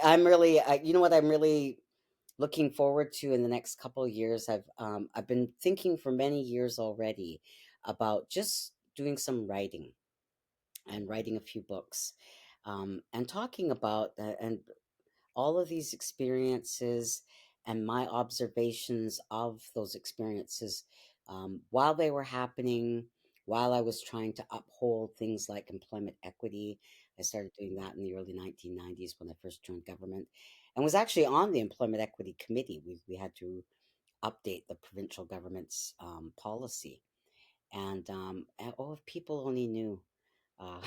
I'm really, you know what I'm really looking forward to in the next couple of years. I've been thinking for many years already about just doing some writing and writing a few books, and talking about and all of these experiences and my observations of those experiences, while they were happening, while I was trying to uphold things like employment equity. I started doing that in the early 1990s when I first joined government and was actually on the Employment Equity Committee. We had to update the provincial government's policy. Oh, if people only knew uh,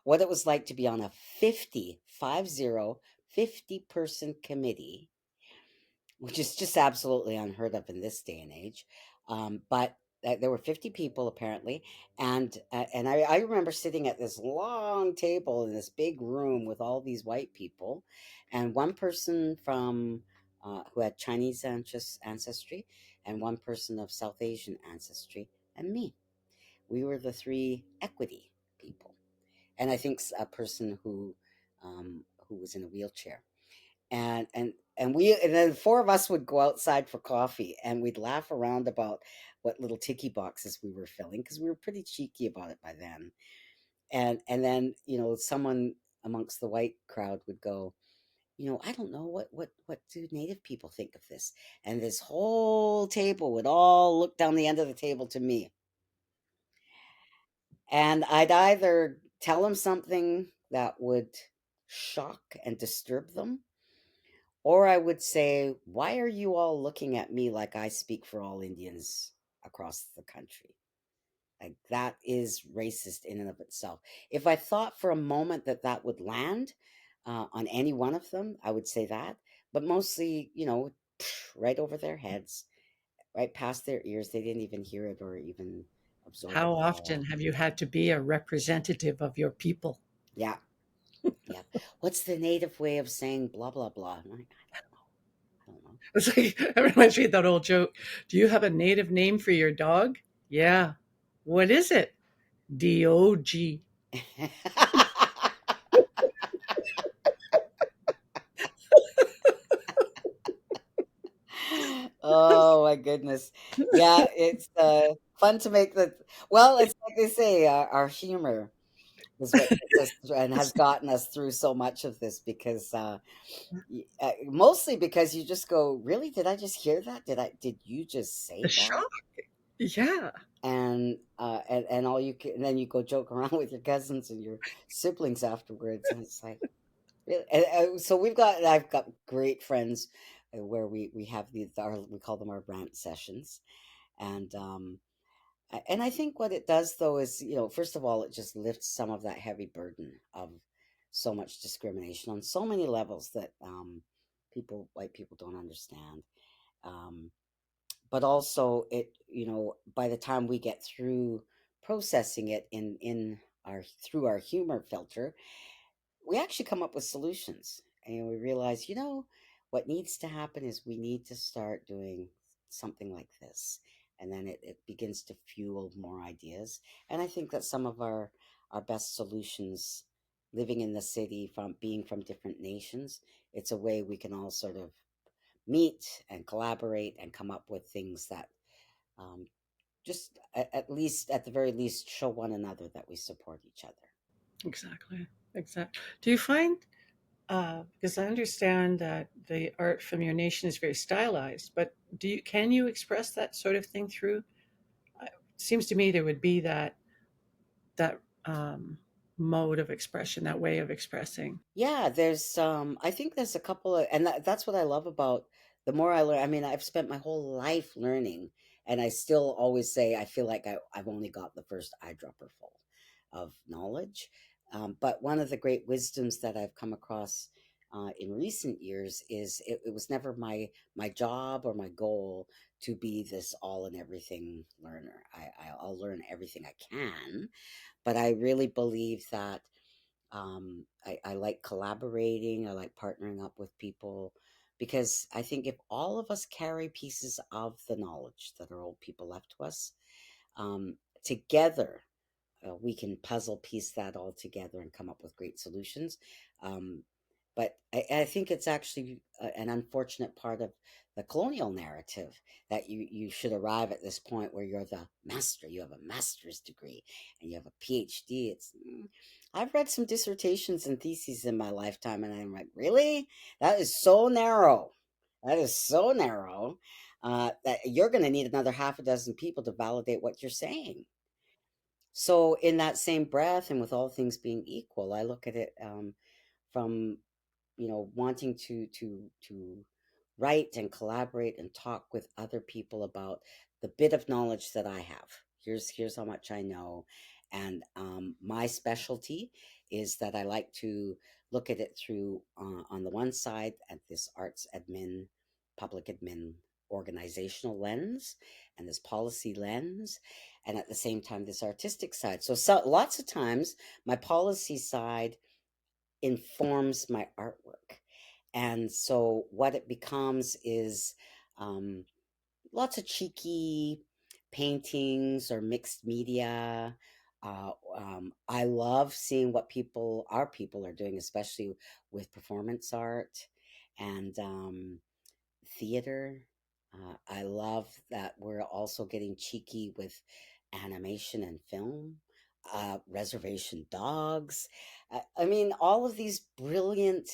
what it was like to be on a 50 person committee, which is just absolutely unheard of in this day and age. But there were 50 people apparently, and I remember sitting at this long table in this big room with all these white people, and one person from who had Chinese ancestry, and one person of South Asian ancestry, and me. We were the three equity people, and I think a person who was in a wheelchair, and then four of us would go outside for coffee, and we'd laugh around about what little tiki boxes we were filling because we were pretty cheeky about it by then. And then someone amongst the white crowd would go, I don't know what do Native people think of this, and this whole table would all look down the end of the table to me. And I'd either tell them something that would shock and disturb them, or I would say, why are you all looking at me like I speak for all Indians across the country? Like, that is racist in and of itself. If I thought for a moment that that would land on any one of them, I would say that. But mostly, right over their heads, right past their ears. They didn't even hear it or even absorb it How at all. often have you had to be a representative of your people? Yeah. Yeah. What's the native way of saying blah, blah, blah? I'm like, I don't know. It's like, it reminds me of that old joke. Do you have a native name for your dog? Yeah. What is it? Dog. I don't know. Oh my goodness. Yeah, it's fun to make the well, it's like they say, our humor is what gets us and has gotten us through so much of this because mostly because you just go, really? Did I just hear that? Did you just The say that? shock. Yeah. And all you can, and then you go joke around with your cousins and your siblings afterwards, and it's like, really? So I've got great friends where we have we call them our rant sessions, and and I think what it does though is, first of all, it just lifts some of that heavy burden of so much discrimination on so many levels that white people don't understand. Um, but also by the time we get through processing it in our through our humor filter, we actually come up with solutions, and we realize, what needs to happen is we need to start doing something like this, and then it begins to fuel more ideas. And I think that some of our best solutions, living in the city, from being from different nations, it's a way we can all sort of meet and collaborate and come up with things that just at least, at the very least, show one another that we support each other. Exactly. Exactly. Do you find, because I understand that the art from your nation is very stylized, but can you express that sort of thing through? Seems to me there would be that mode of expression, that way of expressing. Yeah, I think there's a couple of, and that's what I love about, the more I learn. I mean, I've spent my whole life learning, and I still always say I feel like I've only got the first eyedropper full of knowledge. But one of the great wisdoms that I've come across in recent years is, it was never my job or my goal to be this all and everything learner. I'll learn everything I can, but I really believe that I like collaborating. I like partnering up with people, because I think if all of us carry pieces of the knowledge that our old people left to us, together, we can puzzle piece that all together and come up with great solutions. Um, But I think it's actually an unfortunate part of the colonial narrative that you should arrive at this point where you're the master. You have a master's degree and you have a PhD. I've read some dissertations and theses in my lifetime, and I'm like, really? That is so narrow. That is so narrow that you're going to need another half a dozen people to validate what you're saying. So, in that same breath, and with all things being equal, I look at it from wanting to write and collaborate and talk with other people about the bit of knowledge that I have. Here's how much I know, and my specialty is that I like to look at it through on the one side at this arts admin, public admin organizational lens and this policy lens, and at the same time this artistic side. So lots of times my policy side informs my artwork. And so what it becomes is um, lots of cheeky paintings or mixed media. I love seeing what our people are doing, especially with performance art and theater. I love that we're also getting cheeky with animation and film, reservation dogs. I mean, all of these brilliant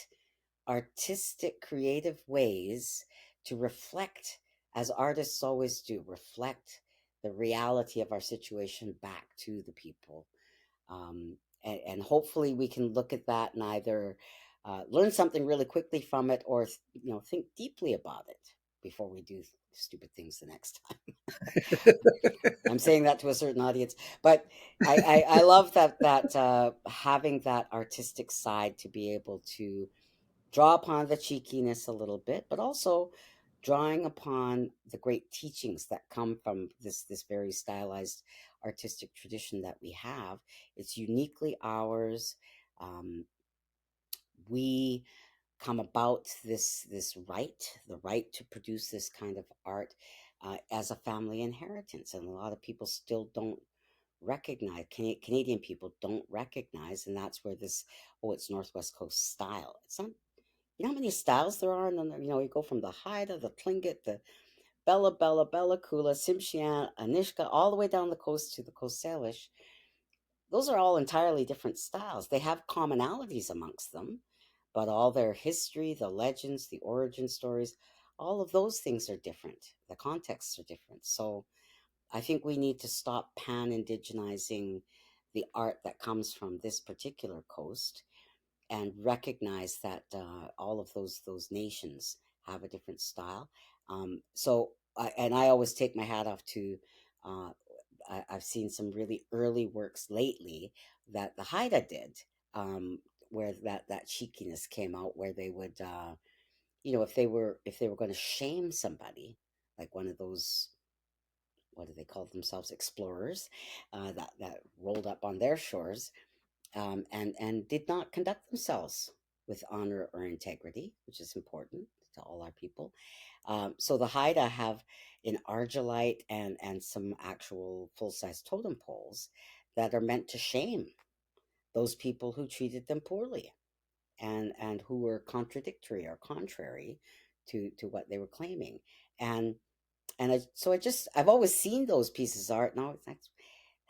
artistic, creative ways to reflect, as artists always do, reflect the reality of our situation back to the people. And hopefully we can look at that and either learn something really quickly from it or think deeply about it before we do stupid things the next time. I'm saying that to a certain audience, but I love that having that artistic side to be able to draw upon the cheekiness a little bit, but also drawing upon the great teachings that come from this very stylized artistic tradition that we have. It's uniquely ours. Um, we come about this right, the right to produce this kind of art as a family inheritance, and a lot of people still don't recognize. Canadian people don't recognize, and that's where this it's Northwest Coast style. It's not. You know how many styles there are? And then, you go from the Haida, the Tlingit, the Bella Kula, Simshian, Anishka, all the way down the coast to the Coast Salish. Those are all entirely different styles. They have commonalities amongst them, but all their history, the legends, the origin stories, all of those things are different. The contexts are different. So I think we need to stop pan indigenizing the art that comes from this particular coast and recognize that all of those nations have a different style. And I always take my hat off to. Uh, I've seen some really early works lately that the Haida did, um, where that cheekiness came out, where they would, if they were going to shame somebody, like one of those, what do they call themselves, explorers, that rolled up on their shores, and did not conduct themselves with honor or integrity, which is important to all our people. So the Haida have an argillite and some actual full size totem poles that are meant to shame those people who treated them poorly and who were contradictory or contrary to what they were claiming. And I've always seen those pieces of art. Now it's like,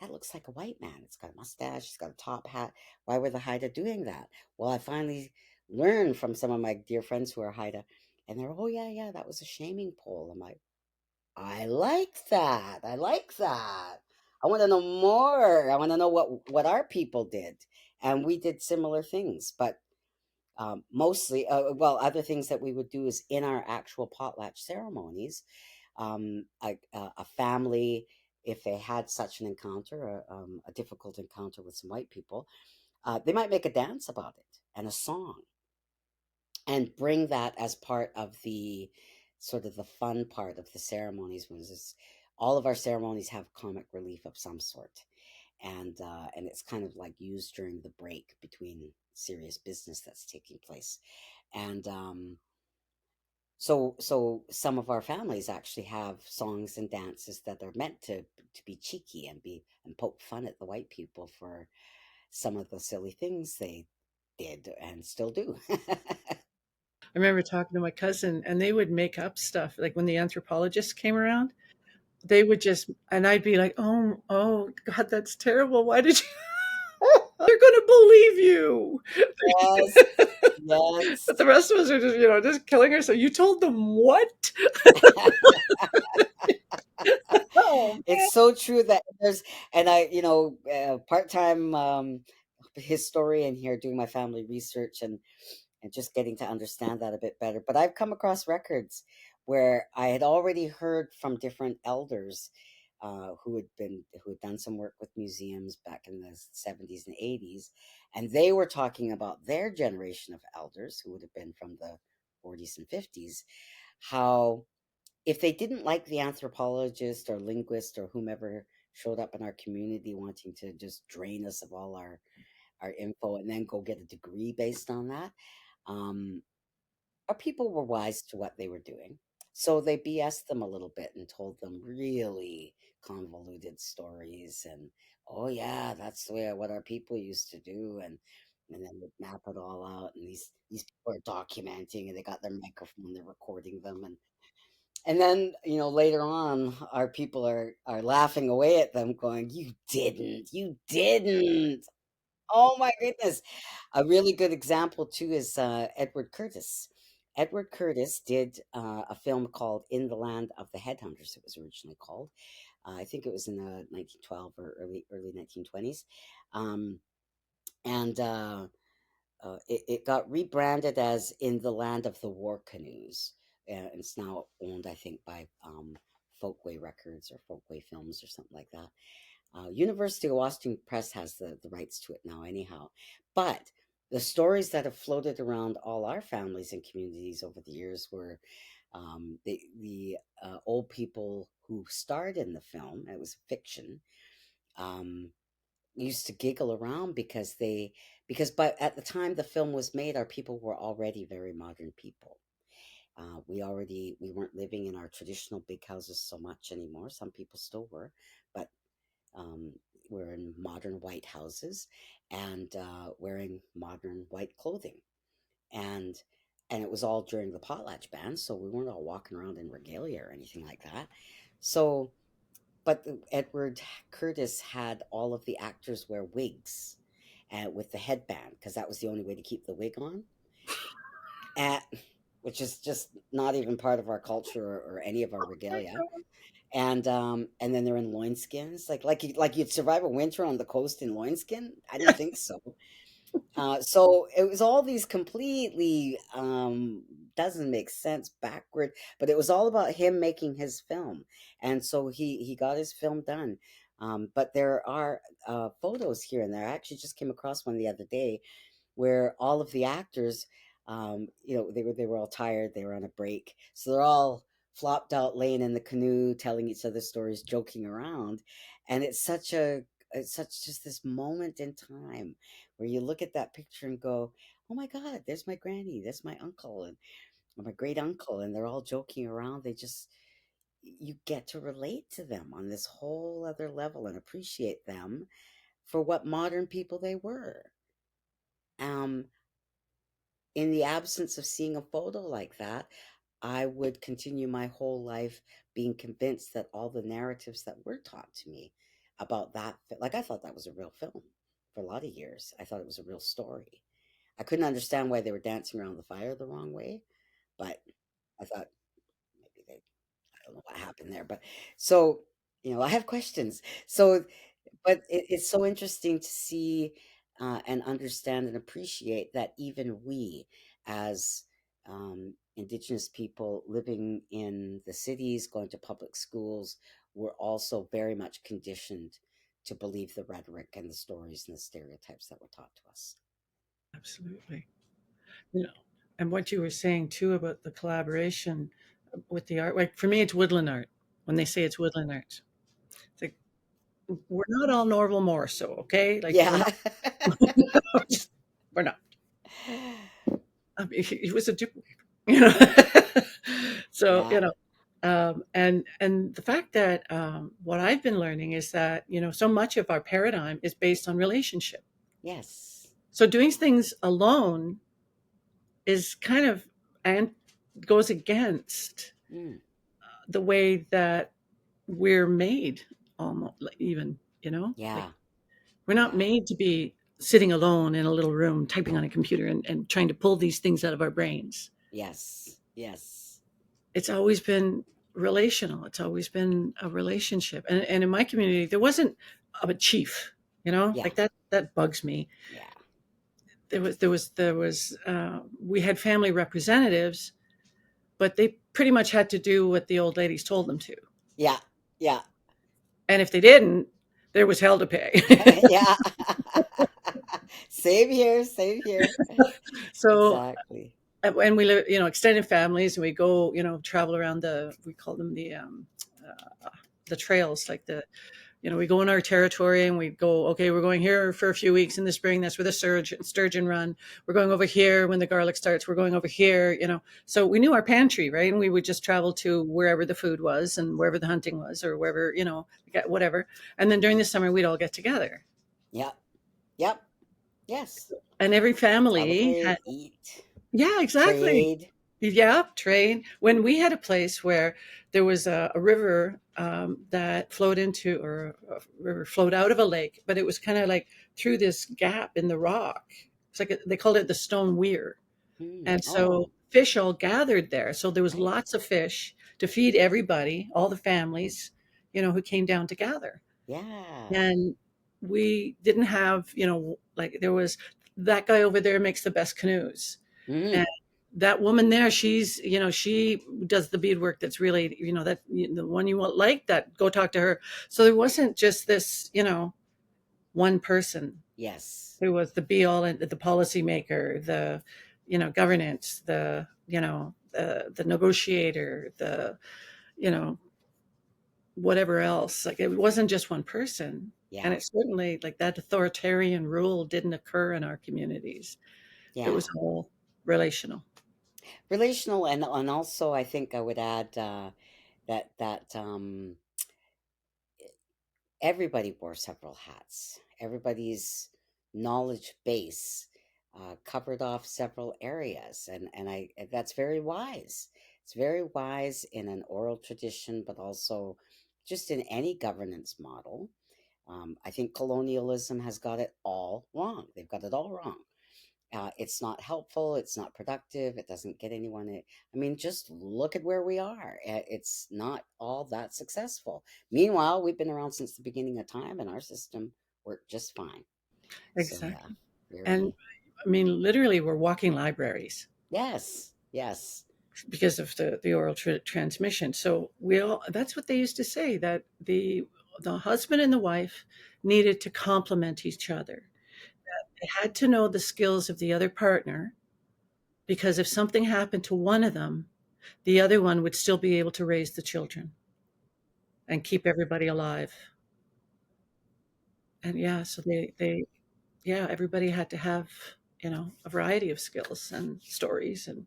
that looks like a white man. It's got a mustache. It's got a top hat. Why were the Haida doing that? Well, I finally learned from some of my dear friends who are Haida, and they're, oh yeah, yeah, that was a shaming pole. I'm like, I like that. I like that. I want to know more. I want to know what our people did, and we did similar things, but mostly, other things that we would do is in our actual potlatch ceremonies, a family, if they had such an encounter, a difficult encounter with some white people, they might make a dance about it and a song and bring that as part of the sort of the fun part of the ceremonies. All of our ceremonies have comic relief of some sort, and it's kind of like used during the break between serious business that's taking place. And so some of our families actually have songs and dances that are meant to be cheeky and poke fun at the white people for some of the silly things they did and still do. I remember talking to my cousin, and they would make up stuff. Like when the anthropologists came around, they would just, and I'd be like, oh God, that's terrible. Why did you? They're going to believe you. Yes, yes. But the rest of us are just, just killing ourselves. You told them what? Oh man. It's so true that there's, and I, part-time historian here doing my family research and just getting to understand that a bit better. But I've come across records where I had already heard from different elders who had done some work with museums back in the 70s and 80s, and they were talking about their generation of elders who would have been from the 40s and 50s, how if they didn't like the anthropologist or linguist or whomever showed up in our community wanting to just drain us of all our info and then go get a degree based on that, um, our people were wise to what they were doing. So they BS'd them a little bit and told them really convoluted stories and, oh yeah, that's the way what our people used to do, and then they'd map it all out, and these people are documenting, and they got their microphone, they're recording them, and then, later on, our people are laughing away at them, going, You didn't." Oh my goodness. A really good example too is Edward Curtis. Edward Curtis did a film called In the Land of the Headhunters, it was originally called. I think it was in the 1912 or early 1920s. Um, and it got rebranded as In the Land of the War Canoes. And it's now owned, I think, by Folkway Records or Folkway Films or something like that. University of Washington Press has the rights to it now, anyhow. But the stories that have floated around all our families and communities over the years were the old people who starred in the film. It was fiction. Um, used to giggle around because but at the time the film was made, our people were already very modern people. We weren't living in our traditional big houses so much anymore. Some people still were, but um, we're in modern white houses and wearing modern white clothing, and it was all during the potlatch ban, so we weren't all walking around in regalia or anything like that. So but Edward Curtis had all of the actors wear wigs with the headband because that was the only way to keep the wig on, at, which is just not even part of our culture or any of our regalia. And then they're in loinskins, like you'd survive a winter on the coast in loinskin. I didn't think so. So it was all these completely doesn't make sense backward, but it was all about him making his film, and so he got his film done. But there are photos here and there. I actually just came across one the other day where all of the actors, they were all tired, they were on a break, so they're all flopped out, laying in the canoe, telling each other stories, joking around, and it's such just this moment in time where you look at that picture and go, "Oh my God, there's my granny, there's my uncle, and or my great uncle," and they're all joking around. You get to relate to them on this whole other level and appreciate them for what modern people they were. Um, in the absence of seeing a photo like that, I would continue my whole life being convinced that all the narratives that were taught to me about like I thought that was a real film for a lot of years. I thought it was a real story. I couldn't understand why they were dancing around the fire the wrong way, but I thought maybe I don't know what happened there. But so, I have questions. So, but it's so interesting to see and understand and appreciate that even we, as Indigenous people living in the cities, going to public schools, were also very much conditioned to believe the rhetoric and the stories and the stereotypes that were taught to us. Absolutely. You know, and what you were saying too about the collaboration with the art, like for me, it's woodland art. When they say it's woodland art, it's like we're not all Norval Morse, so okay, like we're Yeah. not, we're not. I mean, he was a duplicate, you know. So Yeah. and the fact that what I've been learning is that so much of our paradigm is based on relationship. Yes. So doing things alone is kind of and goes against Mm. the way that we're made, almost, like, even, like Yeah. we're not Yeah. made to be sitting alone in a little room typing on a computer and trying to pull these things out of our brains. Yes. Yes. It's always been relational. It's always been a relationship. And in my community, there wasn't a chief, Yeah. like that bugs me. Yeah. We had family representatives, but they pretty much had to do what the old ladies told them to. Yeah. Yeah. And if they didn't, there was hell to pay. Yeah. Same here. Same here. So, Exactly. and we live, extended families, and we go, travel around we call them the trails, like we go in our territory and we go, okay, we're going here for a few weeks in the spring. That's where the sturgeon run. We're going over here when the garlic starts. We're going over here. So we knew our pantry, right? And we would just travel to wherever the food was and wherever the hunting was or wherever, whatever. And then during the summer, we'd all get together. Yep. Yep. Yes. And every family had, Celebrate, eat, yeah, exactly. trade. Yeah, train. When we had a place where there was a river that flowed into, or a river flowed out of a lake, but it was kind of like through this gap in the rock. It's like they called it the Stone Weir. Hmm. And Oh, so fish all gathered there. So there was right. lots of fish to feed everybody, all the families, who came down to gather. Yeah. And we didn't have, like there was that guy over there makes the best canoes. Mm. And that woman there, she does the beadwork that's really, the one you want, like that, go talk to her. So there wasn't just this, one person Yes. who was the be all and the policymaker, the, governance, the negotiator, the, you know, whatever else. Like it wasn't just one person. And Yeah. it certainly, like, that authoritarian rule didn't occur in our communities. It Yeah. was all relational. Relational, and also I think I would add that everybody wore several hats. Everybody's knowledge base covered off several areas, and that's very wise. It's very wise in an oral tradition, but also just in any governance model. I think colonialism has got it all wrong. They've got it all wrong. It's not helpful. It's not productive. It doesn't get anyone. I mean, just look at where we are. It's not all that successful. Meanwhile, we've been around since the beginning of time, and our system worked just fine. So yeah, Exactly. And very I mean, literally, we're walking libraries yes, yes, because of the oral transmission. So that's what they used to say, that the husband and the wife needed to complement each other. They had to know the skills of the other partner, because if something happened to one of them, the other one would still be able to raise the children and keep everybody alive. And yeah, so yeah, everybody had to have, a variety of skills and stories, and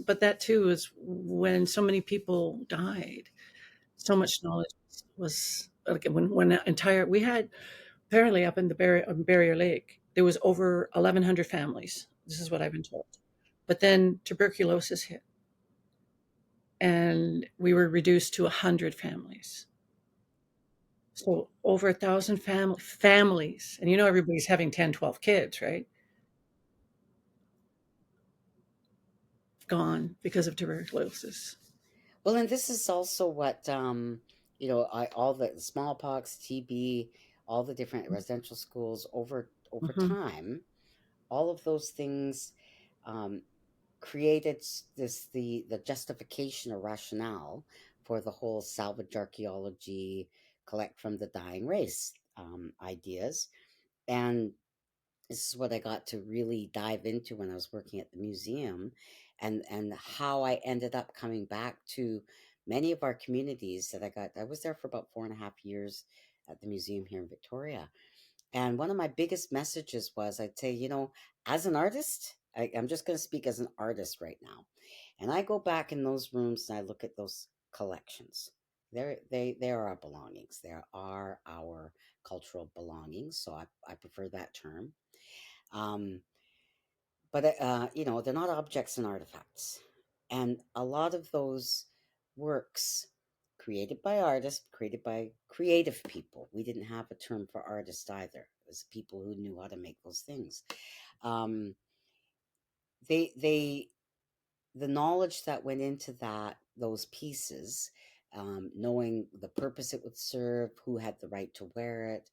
but that too is when so many people died. So much knowledge was, like, when entire we had, apparently, up in the Barrier Lake, there was over 1,100 families. This is what I've been told. But then tuberculosis hit, and we were reduced to 100 families. So over 1,000 families, and everybody's having 10, 12 kids, right? Gone because of tuberculosis. well, and this is also what all the smallpox, TB, all the different residential schools over Hmm. time, all of those things um, created the justification or rationale for the whole salvage archaeology, collect from the dying race ideas, and this is what I got to really dive into when I was working at the museum, and how I ended up coming back to many of our communities that I was there for about 4.5 years at the museum here in Victoria. And one of my biggest messages was I'd say, as an artist, I'm just going to speak as an artist right now. And I go back in those rooms and I look at those collections. They are our belongings. They are our cultural belongings. So I prefer that term. Um, but they're not objects and artifacts, and a lot of those works created by artists, created by creative people. We didn't have a term for artist either. It was people who knew how to make those things. um, they the knowledge that went into those pieces, knowing the purpose it would serve, who had the right to wear it,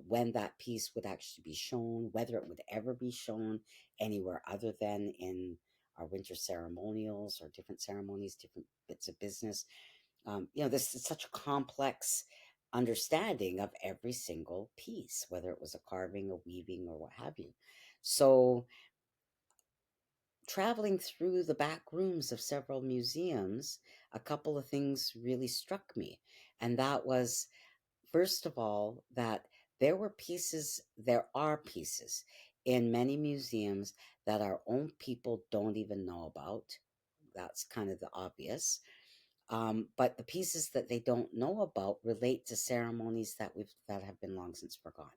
when that piece would actually be shown, whether it would ever be shown anywhere other than in our winter ceremonials or different ceremonies, different bits of business. This is such a complex understanding of every single piece, whether it was a carving, a weaving, or what have you. So traveling through the back rooms of several museums, a couple of things really struck me. And that was, first of all, that there are pieces in many museums that our own people don't even know about. That's kind of the obvious. But the pieces that they don't know about relate to ceremonies that have been long since forgotten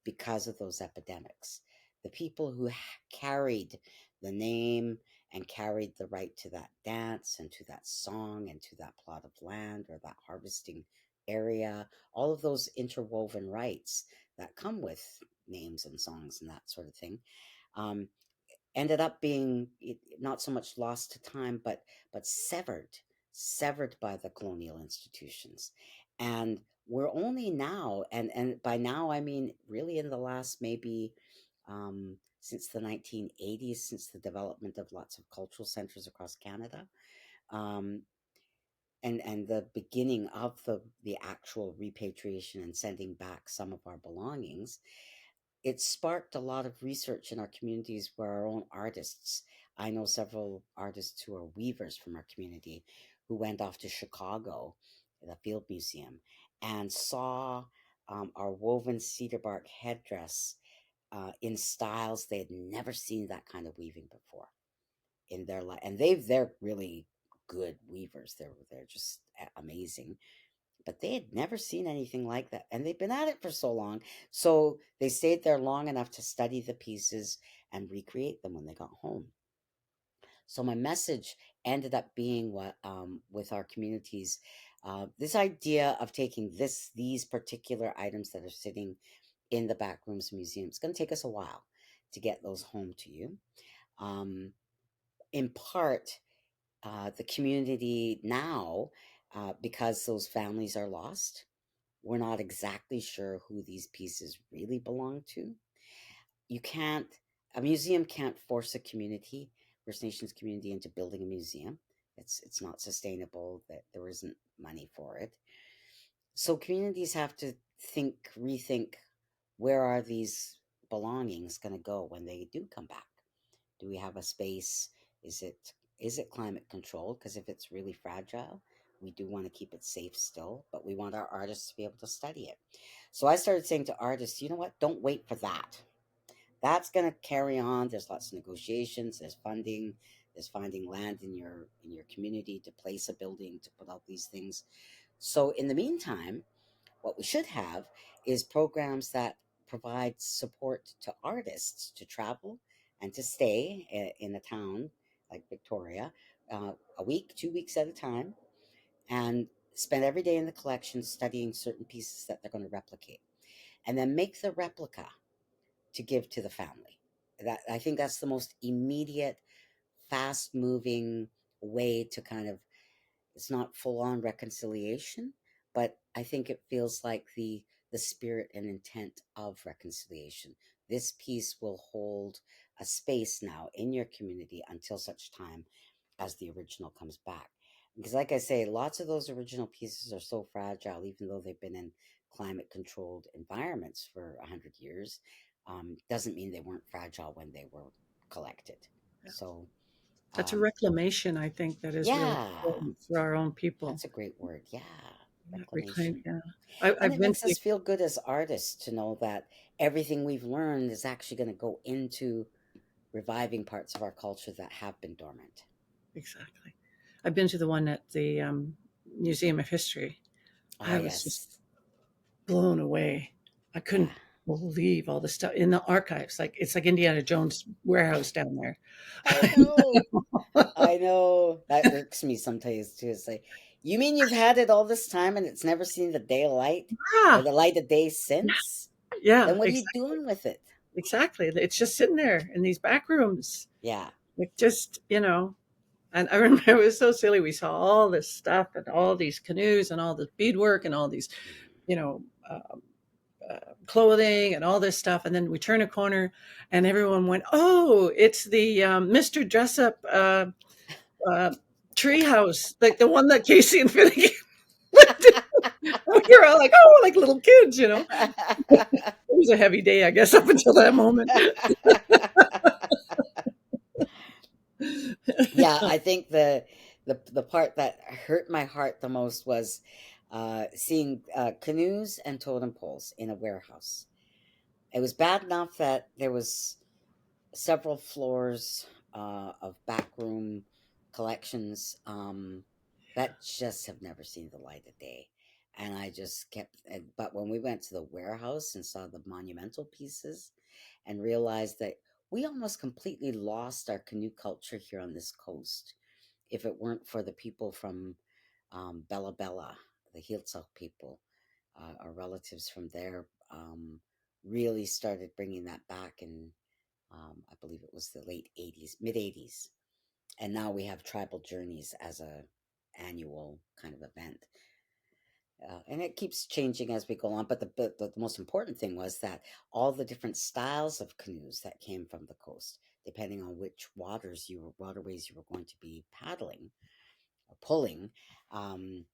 because of those epidemics. The people who carried the name and carried the right to that dance and to that song and to that plot of land or that harvesting area, all of those interwoven rights that come with names and songs and that sort of thing, um, ended up being not so much lost to time, but severed by the colonial institutions. And we're only now, and by now I mean really in the last maybe since the 1980s, since the development of lots of cultural centers across Canada, um, and the beginning of the actual repatriation and sending back some of our belongings, it sparked a lot of research in our communities where our own artists, I know several artists who are weavers from our community who went off to Chicago, the Field Museum, and saw our woven cedar bark headdress in styles they had never seen that kind of weaving before in their life. And they're really good weavers. They're just amazing, but they had never seen anything like that. And they'd been at it for so long. So they stayed there long enough to study the pieces and recreate them when they got home. So my message ended up being what, with our communities, this idea of taking these particular items that are sitting in the back rooms of museums. It's going to take us a while to get those home to you. Um, in part, the community now, because those families are lost, we're not exactly sure who these pieces really belong to. You can't, a museum can't force a community, First Nations community, into building a museum. It's not sustainable, that there isn't money for it. So communities have to rethink, where are these belongings going to go when they do come back? Do we have a space? Is it climate controlled? Because if it's really fragile, we do want to keep it safe still, but we want our artists to be able to study it. So I started saying to artists, you know what? Don't wait for that. That's going to carry on. There's lots of negotiations. There's funding. There's finding land in your community to place a building to put out these things. So in the meantime, what we should have is programs that provide support to artists to travel and to stay in a town like Victoria, a week, 2 weeks at a time, and spend every day in the collection studying certain pieces that they're going to replicate, and then make the replica to give to the family. That, I think, that's the most immediate, fast moving way to kind of, it's not full on reconciliation, but I think it feels like the spirit and intent of reconciliation. This piece will hold a space now in your community until such time as the original comes back. Because, like I say, lots of those original pieces are so fragile, even though they've been in climate controlled environments for 100 years. Doesn't mean they weren't fragile when they were collected. Yeah. So, That's a um, reclamation, I think, that is really yeah, important for our own people. that's a great word. Yeah, Yeah, reclaim. reclamation. Yeah, And I've it been makes to. us feel good as artists to know that everything we've learned is actually going to go into reviving parts of our culture that have been dormant. Exactly. I've been to the one at the Museum of History. Ah, I was just yes. blown away. I Yeah. couldn't. will leave all the stuff in the archives. Like it's like Indiana Jones warehouse down there. I know. I know. That irks me sometimes too. It's like, you mean you've had it all this time and it's never seen the daylight or Ah, the light of day since? yeah, Then what are you doing with it? exactly. It's just sitting there in these back rooms. Yeah. Like just, and I remember it was so silly. We saw all this stuff and all these canoes and all this beadwork and all these, you know, clothing and all this stuff. And then we turn a corner and everyone went, "Oh, it's the Mr. Dress Up uh, treehouse, like the one that Casey and Finnegan went to." We were all like, "Oh, like little kids." It was a heavy day, I guess, up until that moment. Yeah, I think the part that hurt my heart the most was seeing canoes and totem poles in a warehouse. It was bad enough that there was several floors of backroom collections that just have never seen the light of day. And I just but when we went to the warehouse and saw the monumental pieces and realized that we almost completely lost our canoe culture here on this coast if it weren't for the people from Bella Bella, the Heiltsuk people, our relatives from there, really started bringing that back in, I believe it was the late 80s, mid 80s. And now we have tribal journeys as a annual kind of event. And it keeps changing as we go on. But the most important thing was that all the different styles of canoes that came from the coast, depending on which waterways you were going to be paddling or pulling, um,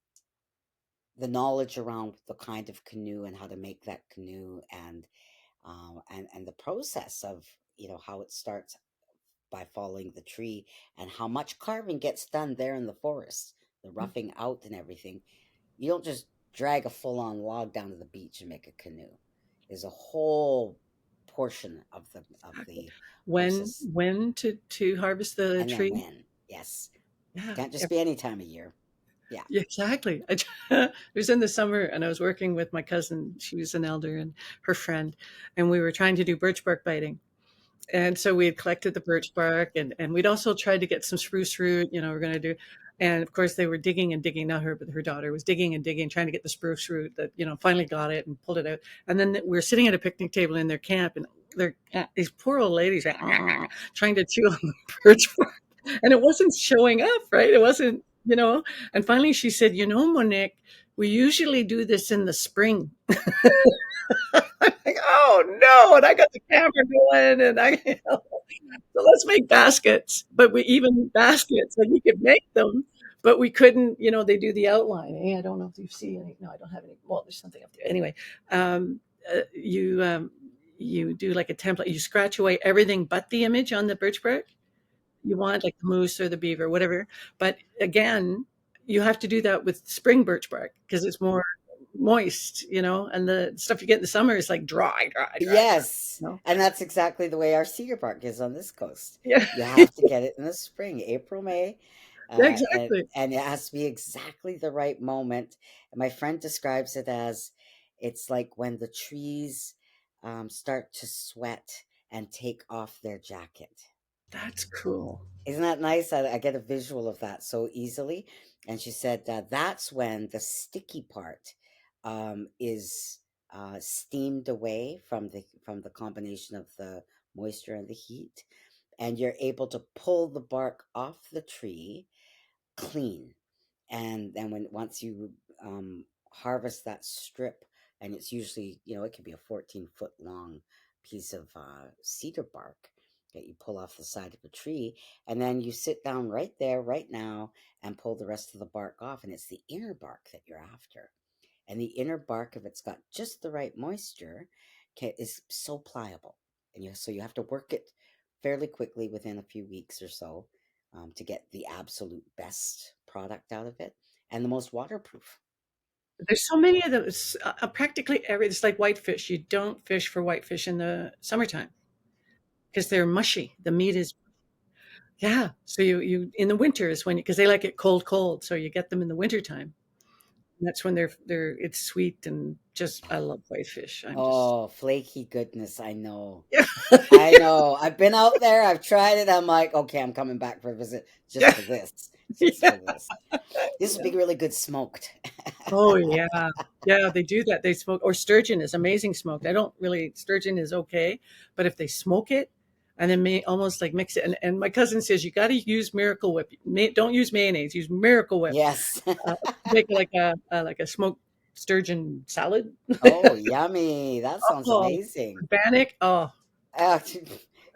the knowledge around the kind of canoe and how to make that canoe, and the process of how it starts by following the tree, and how much carving gets done there in the forest, the roughing out and everything. You don't just drag a full-on log down to the beach and make a canoe. There's a whole portion of the process. When to harvest the And then tree? when, yes, Yeah, can't just be any time of year. Yeah. yeah, exactly. It was in the summer, and I was working with my cousin. She was an elder and her friend, and we were trying to do birch bark biting. And so we had collected the birch bark, and we'd also tried to get some spruce root. We're going to do. And of course, they were digging and digging. Not her, but her daughter was digging and digging, trying to get the spruce root. That finally got it and pulled it out. And then we were sitting at a picnic table in their camp, and these poor old ladies trying to chew on the birch bark, and it wasn't showing up. Right? It wasn't. And finally, she said, "Monique, we usually do this in the spring." I'm like, "Oh no!" And I got the camera going, and so let's make baskets. But we even baskets, like we could make them, but we couldn't. They do the outline. I don't know if you see any. No, I don't have any. Well, there's something up there. Anyway, you do like a template. You scratch away everything but the image on the birch bark you want, like the moose or the beaver, whatever. But again, you have to do that with spring birch bark because it's more moist, and the stuff you get in the summer is like dry, dry, dry, dry. Yes. You know? And that's exactly the way our cedar bark is on this coast. Yeah, You have to get it in the spring, April, May, yeah, and exactly. it has to be exactly the right moment. And my friend describes it as it's like when the trees start to sweat and take off their jacket. That's cool. Isn't that nice? I get a visual of that so easily. And she said that that's when the sticky part is steamed away from the combination of the moisture and the heat, and you're able to pull the bark off the tree clean. And then once you harvest that strip, and it's usually, it can be a 14-foot long piece of cedar bark that you pull off the side of a tree, and then you sit down right there right now and pull the rest of the bark off, and it's the inner bark that you're after. And the inner bark, if it's got just the right moisture, is so pliable, and you have to work it fairly quickly within a few weeks or so, to get the absolute best product out of it and the most waterproof. There's so many of those. Practically every. It's like whitefish. You don't fish for whitefish in the summertime because they're mushy. The meat is yeah. So you in the winter is when because they like it cold, cold. So you get them in the wintertime. And that's when they're it's sweet and just I love whitefish. I'm just Oh, flaky goodness. I know. yeah. I know. I've been out there. I've tried it. I'm like, okay, I'm coming back for a visit just Yeah. for this. Just Yeah. for this. This would be really good smoked. Oh yeah. Yeah, they do that. They smoke or sturgeon is amazing smoked. I don't really sturgeon is okay, but if they smoke it and then almost like mix it and my cousin says you got to use Miracle Whip. Don't use mayonnaise, use Miracle Whip. Yes. Make like a smoked sturgeon salad. Oh, yummy. That sounds Oh, amazing. organic. Oh, Ah,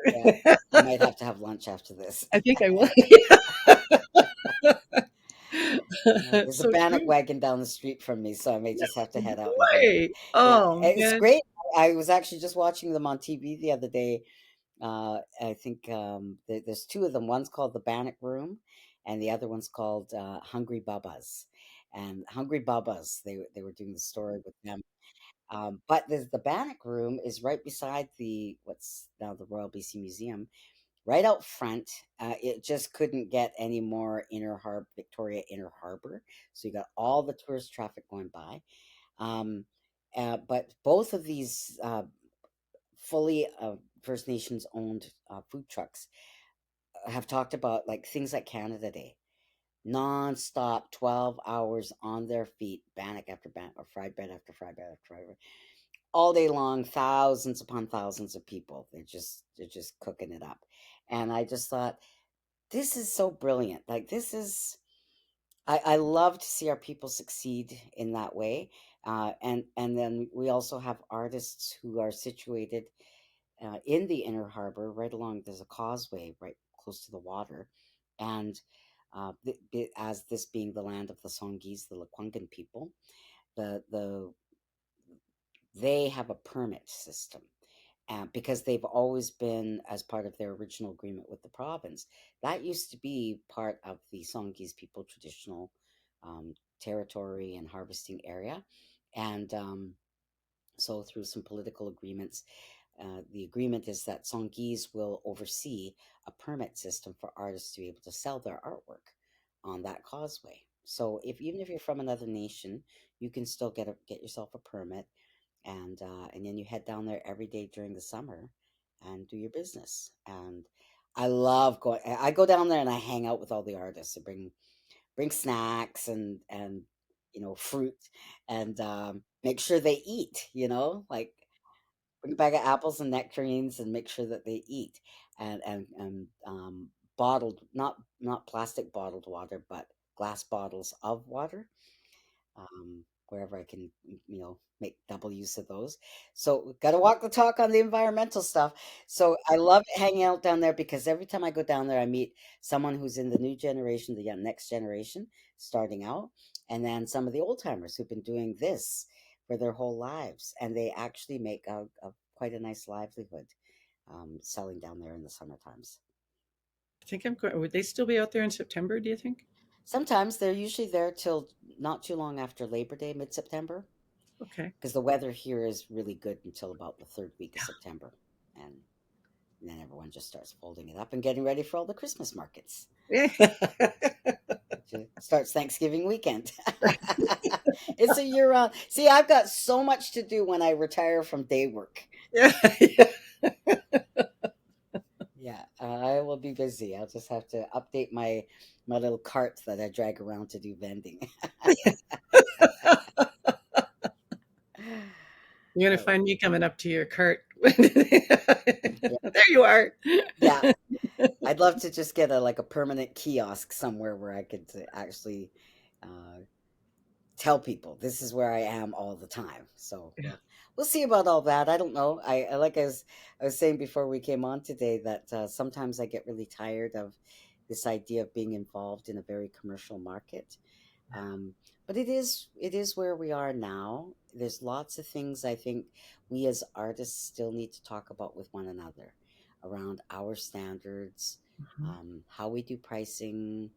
yeah, I might have to have lunch after this. I think I will. There's a So bannock true. wagon down the street from me, so I may just have to head No out and get it. way. Yeah, Oh it's man. great. I was actually just watching them on TV the other day. I think there's two of them. One's called the Bannock Room, and the other one's called Hungry Bubba's. And Hungry Bubba's, they were doing the story with them. But the Bannock Room is right beside the what's now the Royal BC Museum, right out front. It just couldn't get any more inner harbor, Victoria Inner Harbor. So you got all the tourist traffic going by. Um, but both of these fully First Nations owned food trucks have talked about like things like Canada Day, non-stop 12 hours on their feet, bannock after bannock, or fried bread after fried bread after fried bread, all day long, thousands upon thousands of people. They're just cooking it up. And I just thought, this is so brilliant. Like this is I love to see our people succeed in that way. And then we also have artists who are situated in the inner harbor, right along. There's a causeway right close to the water, and as this being the land of the Songhees, the Lekwungen people, the they have a permit system, because they've always been, as part of their original agreement with the province, that used to be part of the Songhees people traditional territory and harvesting area. And so, through some political agreements, the agreement is that Songhees will oversee a permit system for artists to be able to sell their artwork on that causeway. So, if even if you're from another nation, you can still get yourself a permit, and then you head down there every day during the summer and do your business. And I love going. I go down there and I hang out with all the artists. I bring snacks and fruit, and make sure they eat. Like bring a bag of apples and nectarines and make sure that they eat, and bottled, not plastic bottled water, but glass bottles of water, wherever I can, make double use of those. So, got to walk the talk on the environmental stuff. So, I love hanging out down there because every time I go down there, I meet someone who's in the new generation, the next generation, starting out, and then some of the old timers who've been doing this for their whole lives, and they actually make a quite a nice livelihood, selling down there in the summer times. I think I'm going. Would they still be out there in September? Do you think? Sometimes they're usually there till not too long after Labor Day, mid September, Okay. because the weather here is really good until about the third week of September, and then everyone just starts folding it up and getting ready for all the Christmas markets, Yeah. which starts Thanksgiving weekend. It's a year round. See, I've got so much to do when I retire from day work. Yeah. Yeah. Yeah, I will be busy. I'll just have to update my little cart that I drag around to do vending. You're gonna Oh, find me coming up to your cart. yeah, There you are. yeah. I'd love to just get a permanent kiosk somewhere where I could actually uh, tell people this is where I am all the time. So we'll see about all that. I don't know. I like I was saying before we came on today that sometimes I get really tired of this idea of being involved in a very commercial market. Um, but it is where we are now. There's lots of things I think we as artists still need to talk about with one another around our standards, Mhm, how we do pricing,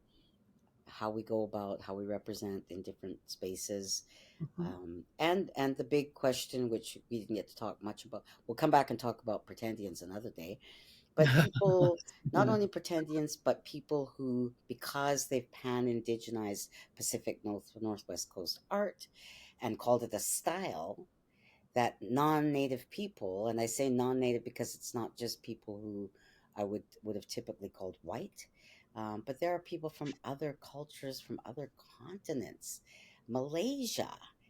how we go about how we represent in different spaces, mhm. and the big question which we didn't get to talk much about. We'll come back and talk about pretendians another day, but people, not only pretendians, but people who, because they've pan-indigenized Pacific Northwest Coast art and called it a style, that non-native people, and I say non-native because it's not just people who I would have typically called white, but there are people from other cultures, from other continents. Malaysia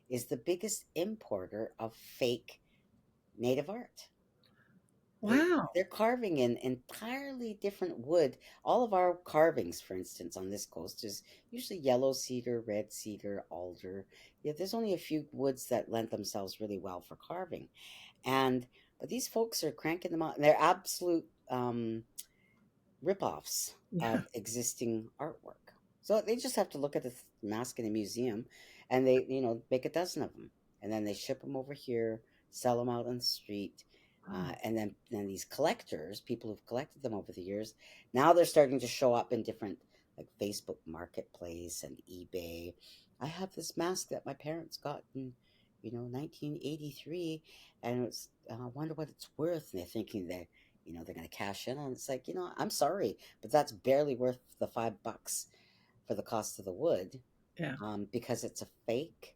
is the biggest importer of fake native art. Wow. They're carving in entirely different wood. All of our carvings, for instance, on this coast is usually yellow cedar, red cedar, alder. Yeah, there's only a few woods that lend themselves really well for carving. And but these folks are cranking them out. And they're absolute rip-offs Yeah. of existing artwork. So they just have to look at the mask in a museum, and they, make a dozen of them, and then they ship them over here, sell them out on the street, Wow. and then these collectors, people who've collected them over the years, now they're starting to show up in different like Facebook Marketplace and eBay. I have this mask that my parents got in 1983, and it's I wonder what it's worth. And they're thinking that they're going to cash in on it. It's like, I'm sorry, but that's barely worth the $5 for the cost of the wood, Yeah. because it's a fake.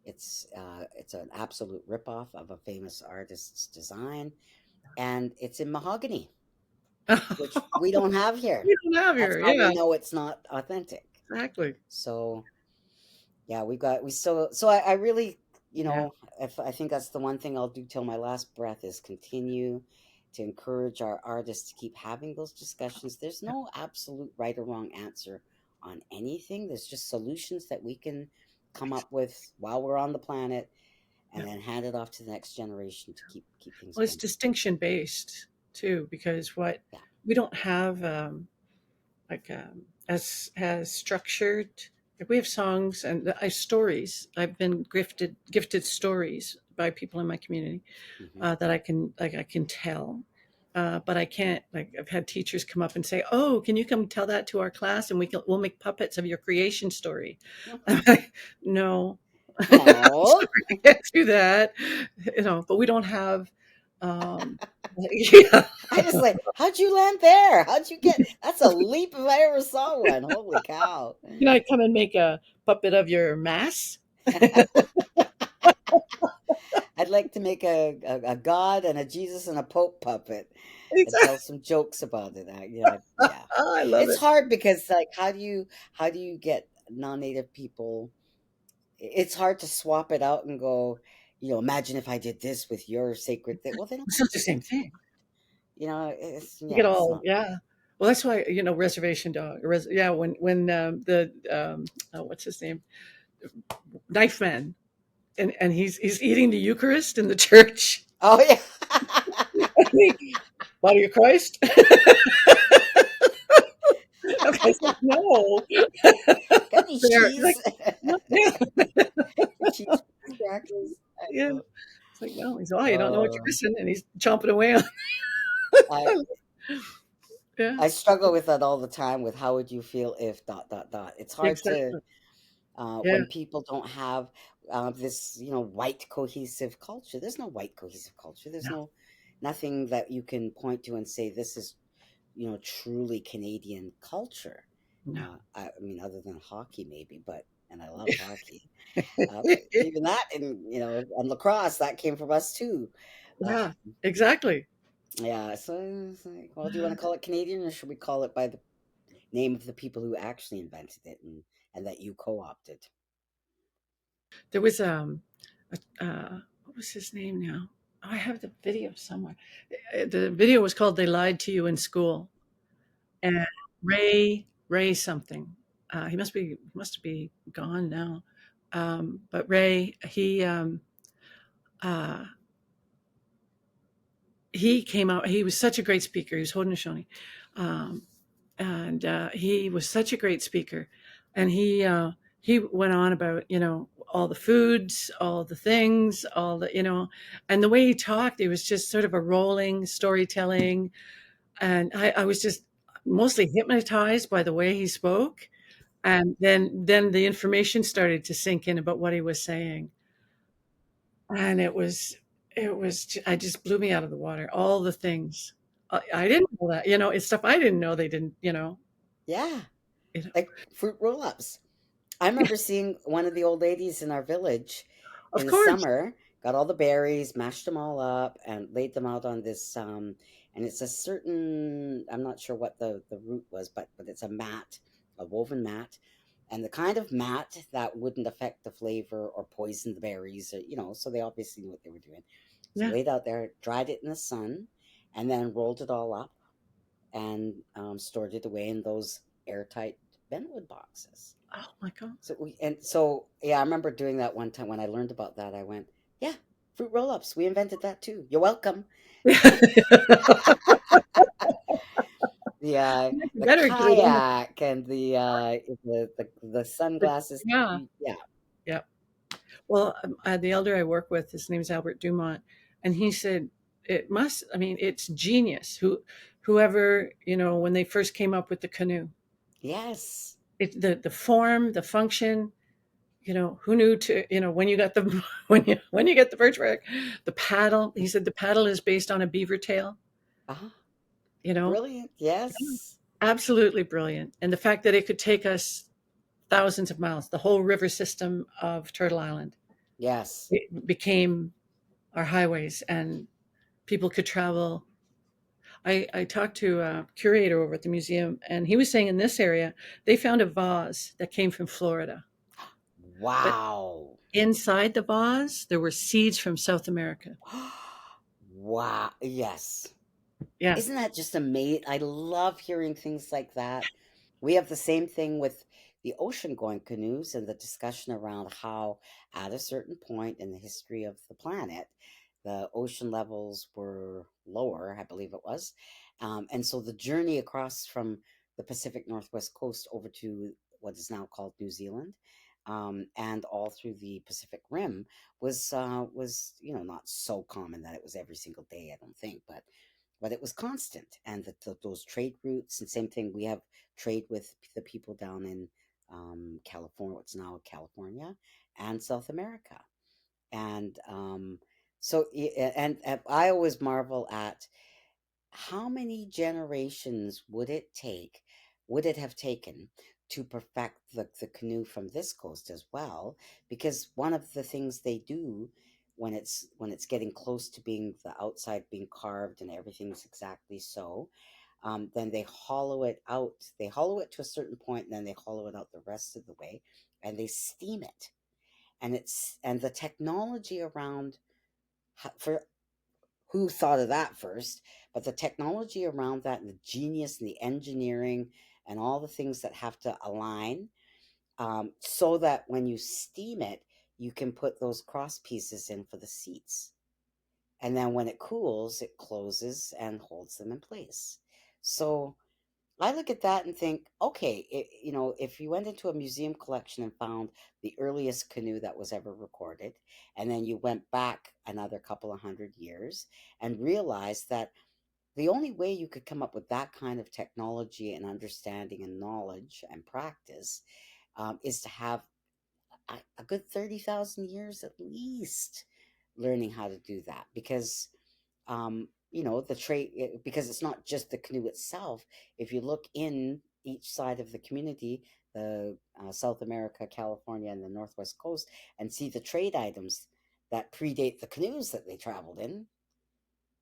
It's an absolute ripoff of a famous artist's design, and it's in mahogany, which we don't have here. You don't have That's your, how we yeah, know it's not authentic. exactly. So yeah, we still. So I really, Yeah. if I think that's the one thing I'll do till my last breath is continue to encourage our artists to keep having those discussions. There's Yeah. no absolute right or wrong answer on anything. There's just solutions that we can come up with while we're on the planet, and Yeah. then hand it off to the next generation to keep things Well, it's going. distinction based too, because what Yeah. we don't have, like, as structured. Like, we have songs and I stories. I've been gifted stories by people in my community, Hmm. that I can tell. But I can't, like, I've had teachers come up and say, "Oh, can you come tell that to our class and we'll make puppets of your creation story." I'm like, "No, I'm Oh, sorry, I can't do that." But we don't have, um, yeah. I just like, how'd you land there? How'd you get? That's a leap if I ever saw one. Holy cow! Can I come and make a puppet of your mass? I'd like to make a god and a Jesus and a Pope puppet and Exactly. tell some jokes about it. Yeah, Oh, I love it's it. hard because like how do you get non-native people? It's hard to swap it out and go, imagine if I did this with your sacred thing. Well, they don't It's have not to the do same that. thing. You get It's all, not. yeah. Well, that's why, reservation dog. Yeah, when the what's his name, Knife Man, and he's eating the Eucharist in the church. Oh yeah. Body of Christ. Okay, it's like, no. Got any There, like, cheese? no, yeah, Cheese crackers? I yeah. know. It's like, no. He's, oh, you don't know what you're Oh, missing, and he's chomping away on. I Yeah, I struggle with that all the time. With how would you feel if dot dot dot? It's hard to exactly. Yeah, when people don't have this white cohesive culture. There's no white cohesive culture. There's no, nothing that you can point to and say this is truly Canadian culture. no. I mean, other than hockey maybe, but and I love hockey. But even that, and lacrosse, that came from us too. Uh, Yeah, exactly. yeah, so it's like, well, do you want to call it Canadian, or should we call it by the name of the people who actually invented it and that you co-opted? There was, what was his name now? Oh, I have the video somewhere. The video was called "They Lied to You in School," and Ray something. He must be gone now. But Ray, uh, he came out. He was such a great speaker. He was Haudenosaunee, um, and he was such a great speaker. And he went on about all the foods, all the things, all the and the way he talked, it was just sort of a rolling storytelling, and I was just mostly hypnotized by the way he spoke. And then the information started to sink in about what he was saying, and it just blew me out of the water. All the things. I didn't know that. It's stuff I didn't know they didn't. Yeah, You know. like fruit roll-ups. I remember seeing one of the old ladies in our village Of in the course. summer, got all the berries, mashed them all up, and laid them out on this. And it's a certain, I'm not sure what the root was, but it's a mat, a woven mat, and the kind of mat that wouldn't affect the flavor or poison the berries, or, so they obviously knew what they were doing. So Yeah. laid out there, dried it in the sun, and then rolled it all up and stored it away in those airtight Benwood boxes. Oh my god. So yeah, I remember doing that one time when I learned about that. I went, yeah, fruit roll-ups. We invented that too. You're welcome. You The better get it in. kayak and the sunglasses. Yeah. Yeah. Yeah. Well, the elder I work with, his name is Albert Dumont, and he said it must. I mean, it's genius. Whoever when they first came up with the canoe, Yes. the form, the function. Who knew to when you got the when you get the birch bark, the paddle. He said the paddle is based on a beaver tail. Uh-huh. You know, Brilliant. Yes. Absolutely brilliant, and the fact that it could take us thousands of miles, the whole river system of Turtle Island, Yes. it became our highways, and people could travel. I talked to a curator over at the museum, and he was saying in this area they found a vase that came from Florida, but Wow. inside the vase there were seeds from South America. Wow. Yes. Yeah. Isn't that just amazing? I love hearing things like that. We have the same thing with the ocean going canoes and the discussion around how, at a certain point in the history of the planet, the ocean levels were lower, I believe it was. And so the journey across from the Pacific Northwest coast over to what is now called New Zealand, and all through the Pacific Rim was not so common that it was every single day, I don't think, but it was constant, and those trade routes, and same thing, we have trade with the people down in California, what's now California, and South America. And and I always marvel at how many generations would it have taken to perfect the canoe from this coast as well? Because one of the things they do when it's getting close to being the outside being carved and everything's exactly so, then they hollow it out. They hollow it to a certain point, and then they hollow it out the rest of the way, and they steam it. And the technology around, for who thought of that first, but the technology around that, and the genius and the engineering and all the things that have to align, so that when you steam it, you can put those cross pieces in for the seats. And then when it cools, it closes and holds them in place. So I look at that and think, okay, if you went into a museum collection and found the earliest canoe that was ever recorded, and then you went back another couple of 100 years and realized that the only way you could come up with that kind of technology and understanding and knowledge and practice, is to have a good 30,000 years at least learning how to do that. Because the trade, because it's not just the canoe itself. If you look in each side of the community, the South America, California, and the Northwest Coast, and see the trade items that predate the canoes that they traveled in.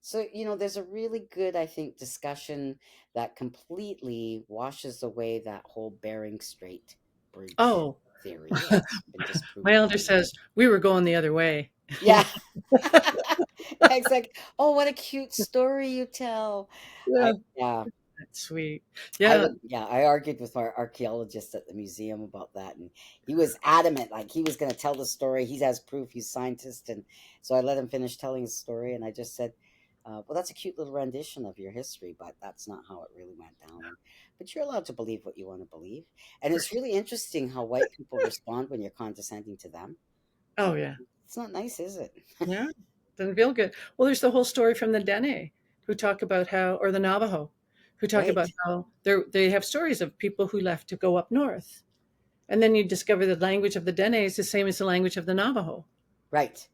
So, there's a really good, I think, discussion that completely washes away that whole Bering Strait bridge Oh, theory that's been my disproven elder many. says we were going the other way. Yeah. It's like, oh, what a cute story you tell. Yeah, Yeah. that's sweet. Yeah. I argued with our archaeologist at the museum about that, and he was adamant, like he was going to tell the story. He has proof. He's a scientist, and so I let him finish telling his story, and I just said, "Well, that's a cute little rendition of your history, but that's not how it really went down." But you're allowed to believe what you want to believe, and it's really interesting how white people respond when you're condescending to them. Oh yeah. It's not nice, is it? Yeah. Doesn't feel good. Well, there's the whole story from the Dene who talk about how, or the Navajo, who talk about Right, how they have stories of people who left to go up north. And then you discover the language of the Dene is the same as the language of the Navajo. right,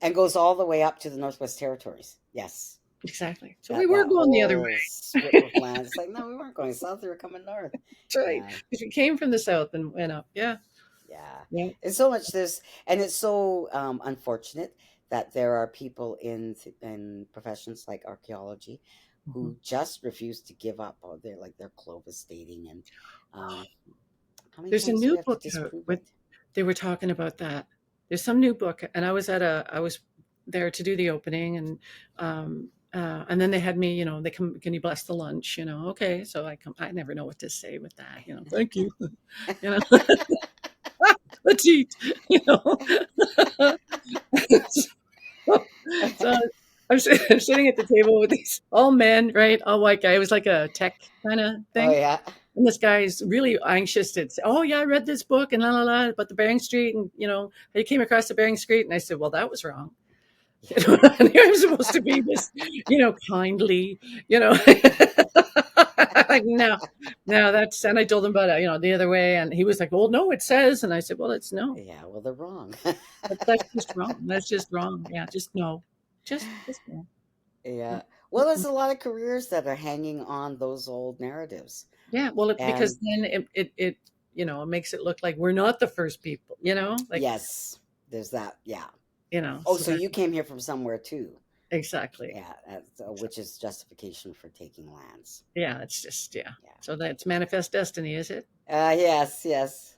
and goes all the way up to the Northwest Territories. Yes. exactly. So we That were that going the other way. whole strip of land. It's like, no, we weren't going south. We were coming north. That's right. Yeah, Because we came from the south and went up. Yeah. yeah. Yeah. It's so much this, and it's so unfortunate that there are people in professions like archaeology Mhm. who just refuse to give up. Oh, they're like they're Clovis stating, and um, how many There's a times do we new have to book out disprove with it? they were talking about that. There's some new book, and I was there to do the opening, and then they had me, they come, can you bless the lunch? Okay, so I come. I never know what to say with that. Thank you. You know, let's eat. You know, so, so I'm sitting at the table with these all men, right? All white guy. It was like a tech kind of Oh thing. yeah, And this guy's really anxious to say, "Oh yeah, I read this book and la la la about the Bering Street, and I came across the Bering Street." And I said, "Well, that was wrong." And I'm supposed to be this, kindly, you know. Like no, no, that's. And I told him about it, the other way, and he was like, "Well, no, it says." And I said, "Well, it's no. yeah. Well, they're wrong. That's just wrong. That's just wrong. Yeah, just no, just no." Yeah. Well, there's Mm-mm. a lot of careers that are hanging on those old narratives, Yeah, well, because and then it makes it look like we're not the first people, like yes, there's that. Yeah. Oh, so so then you came here from somewhere too? exactly. Yeah, So, which is justification for taking lands. yeah, it's just yeah. Yeah. So that's manifest destiny, is it? Yes, yes.